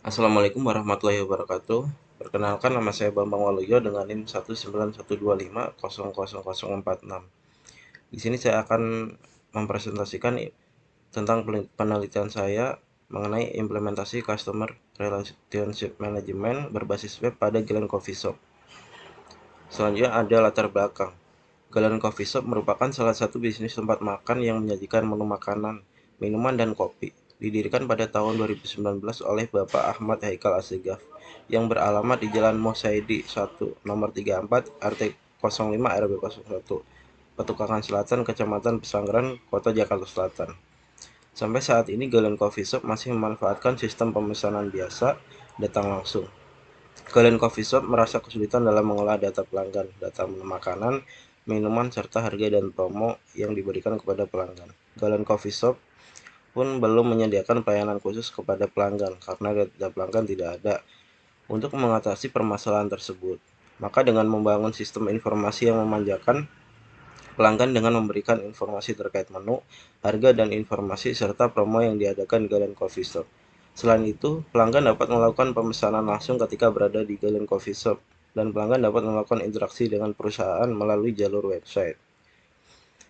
Assalamualaikum warahmatullahi wabarakatuh. Perkenalkan, nama saya Bambang Waluyo dengan NIM 19125000046. Di sini saya akan mempresentasikan tentang penelitian saya mengenai implementasi Customer Relationship Management berbasis web pada Galen Coffee Shop. Selanjutnya ada latar belakang. Galen Coffee Shop merupakan salah satu bisnis tempat makan yang menyajikan menu makanan, minuman, dan kopi. Didirikan pada tahun 2019 oleh Bapak Ahmad Haikal Assegaf yang beralamat di Jalan Mosaidi 1, nomor 34, RT 05 RW 01, Petukangan Selatan, Kecamatan Pesanggeran, Kota Jakarta Selatan. Sampai saat ini Galen Coffee Shop masih memanfaatkan sistem pemesanan biasa, datang langsung. Galen Coffee Shop merasa kesulitan dalam mengolah data pelanggan, data makanan, minuman, serta harga dan promo yang diberikan kepada pelanggan. Galen Coffee Shop pun belum menyediakan pelayanan khusus kepada pelanggan karena data pelanggan tidak ada. Untuk mengatasi permasalahan tersebut, maka dengan membangun sistem informasi yang memanjakan pelanggan dengan memberikan informasi terkait menu, harga, dan informasi serta promo yang diadakan Galen Coffee Shop. Selain itu, pelanggan dapat melakukan pemesanan langsung ketika berada di Galen Coffee Shop, dan pelanggan dapat melakukan interaksi dengan perusahaan melalui jalur website.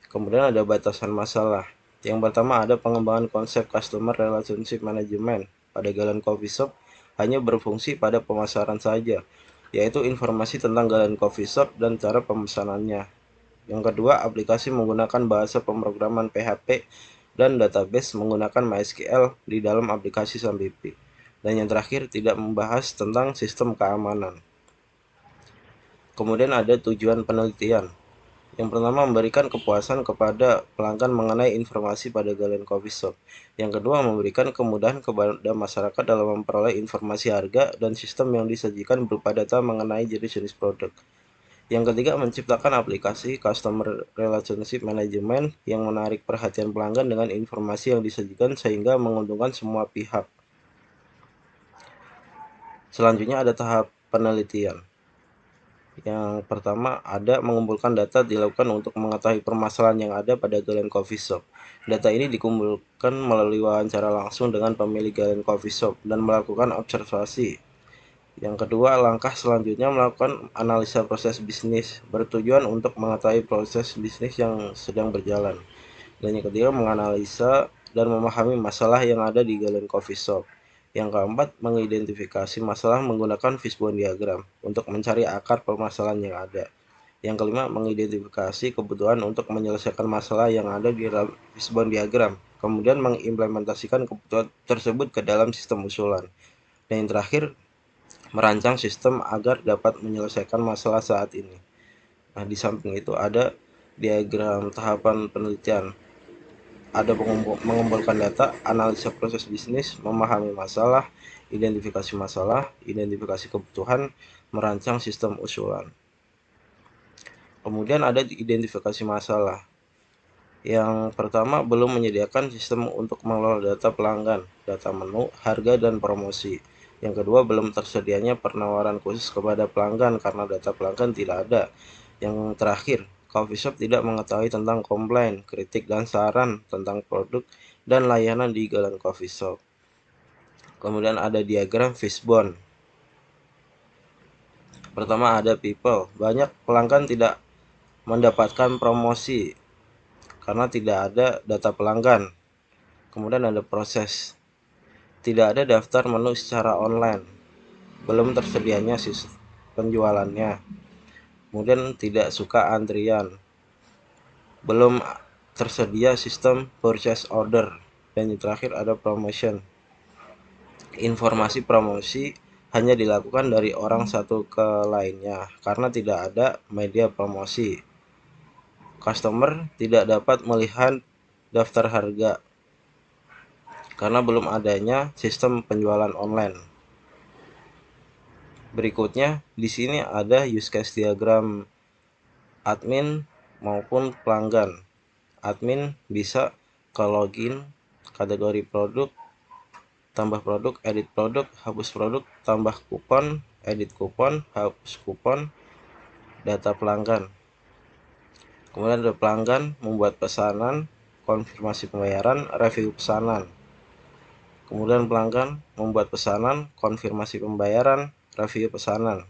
Kemudian ada batasan masalah. Yang pertama ada pengembangan konsep Customer Relationship Management. Pada Galen Coffee Shop hanya berfungsi pada pemasaran saja, yaitu informasi tentang Galen Coffee Shop dan cara pemesanannya. Yang kedua, aplikasi menggunakan bahasa pemrograman PHP dan database menggunakan MySQL di dalam aplikasi Sambipi. Dan yang terakhir, tidak membahas tentang sistem keamanan. Kemudian ada tujuan penelitian. Yang pertama, memberikan kepuasan kepada pelanggan mengenai informasi pada Galen Coffee Shop. Yang kedua, memberikan kemudahan kepada masyarakat dalam memperoleh informasi harga dan sistem yang disajikan berupa data mengenai jenis-jenis produk. Yang ketiga, menciptakan aplikasi Customer Relationship Management yang menarik perhatian pelanggan dengan informasi yang disajikan sehingga menguntungkan semua pihak. Selanjutnya ada tahap penelitian. Yang pertama ada mengumpulkan data dilakukan untuk mengetahui permasalahan yang ada pada Galen Coffee Shop. Data ini dikumpulkan melalui wawancara langsung dengan pemilik Galen Coffee Shop dan melakukan observasi. Yang kedua, langkah selanjutnya melakukan analisa proses bisnis, bertujuan untuk mengetahui proses bisnis yang sedang berjalan. Dan yang ketiga, menganalisa dan memahami masalah yang ada di Galen Coffee Shop. Yang keempat, mengidentifikasi masalah menggunakan fishbone diagram untuk mencari akar permasalahan yang ada. Yang kelima, mengidentifikasi kebutuhan untuk menyelesaikan masalah yang ada di dalam fishbone diagram, kemudian mengimplementasikan kebutuhan tersebut ke dalam sistem usulan. Dan yang terakhir, merancang sistem agar dapat menyelesaikan masalah saat ini. Nah, di samping itu ada diagram tahapan penelitian. Ada mengumpulkan data, analisa proses bisnis, memahami masalah, identifikasi kebutuhan, merancang sistem usulan. Kemudian ada identifikasi masalah. Yang pertama, belum menyediakan sistem untuk mengelola data pelanggan, data menu, harga, dan promosi. Yang kedua, belum tersedianya penawaran khusus kepada pelanggan karena data pelanggan tidak ada. Yang terakhir, coffee shop tidak mengetahui tentang komplain, kritik, dan saran tentang produk dan layanan di Galen Coffee Shop. Kemudian ada diagram fishbone. Pertama ada people. Banyak pelanggan tidak mendapatkan promosi karena tidak ada data pelanggan. Kemudian ada proses. Tidak ada daftar menu secara online. Belum tersedianya sistem penjualannya. Kemudian tidak suka antrian. Belum tersedia sistem purchase order. Dan yang terakhir ada promotion. Informasi promosi hanya dilakukan dari orang satu ke lainnya karena tidak ada media promosi. Customer tidak dapat melihat daftar harga karena belum adanya sistem penjualan online. Berikutnya di sini ada use case diagram admin maupun pelanggan. Admin bisa ke login, kategori produk, tambah produk, edit produk, hapus produk, tambah kupon, edit kupon, hapus kupon, data pelanggan. Kemudian ada pelanggan membuat pesanan, konfirmasi pembayaran, review pesanan. Kemudian pelanggan membuat pesanan, konfirmasi pembayaran, review pesanan.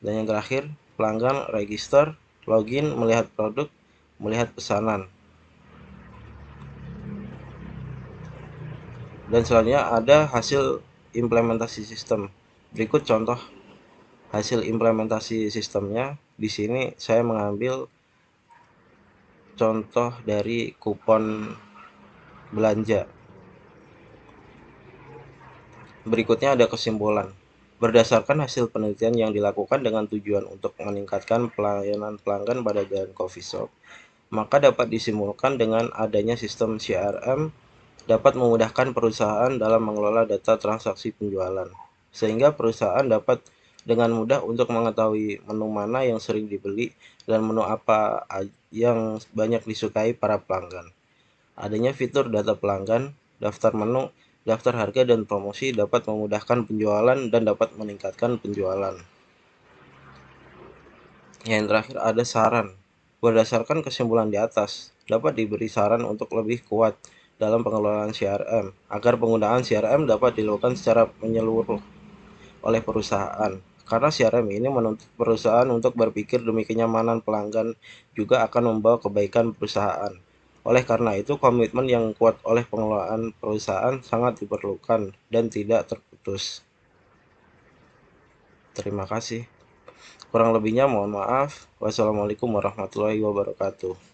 Dan yang terakhir, pelanggan register, login, melihat produk, melihat pesanan. Dan selanjutnya ada hasil implementasi sistem. Berikut contoh hasil implementasi sistemnya. Di sini saya mengambil contoh dari kupon belanja. Berikutnya ada kesimpulan. Berdasarkan hasil penelitian yang dilakukan dengan tujuan untuk meningkatkan pelayanan pelanggan pada jalan coffee shop, maka dapat disimpulkan dengan adanya sistem CRM dapat memudahkan perusahaan dalam mengelola data transaksi penjualan, sehingga perusahaan dapat dengan mudah untuk mengetahui menu mana yang sering dibeli dan menu apa yang banyak disukai para pelanggan. Adanya fitur data pelanggan, daftar menu, daftar harga, dan promosi dapat memudahkan penjualan dan dapat meningkatkan penjualan. Yang terakhir ada saran. Berdasarkan kesimpulan di atas, dapat diberi saran untuk lebih kuat dalam pengelolaan CRM, agar penggunaan CRM dapat dilakukan secara menyeluruh oleh perusahaan. Karena CRM ini menuntut perusahaan untuk berpikir demi kenyamanan pelanggan juga akan membawa kebaikan perusahaan. Oleh karena itu, komitmen yang kuat oleh pengelolaan perusahaan sangat diperlukan dan tidak terputus. Terima kasih. Kurang lebihnya mohon maaf. Wassalamualaikum warahmatullahi wabarakatuh.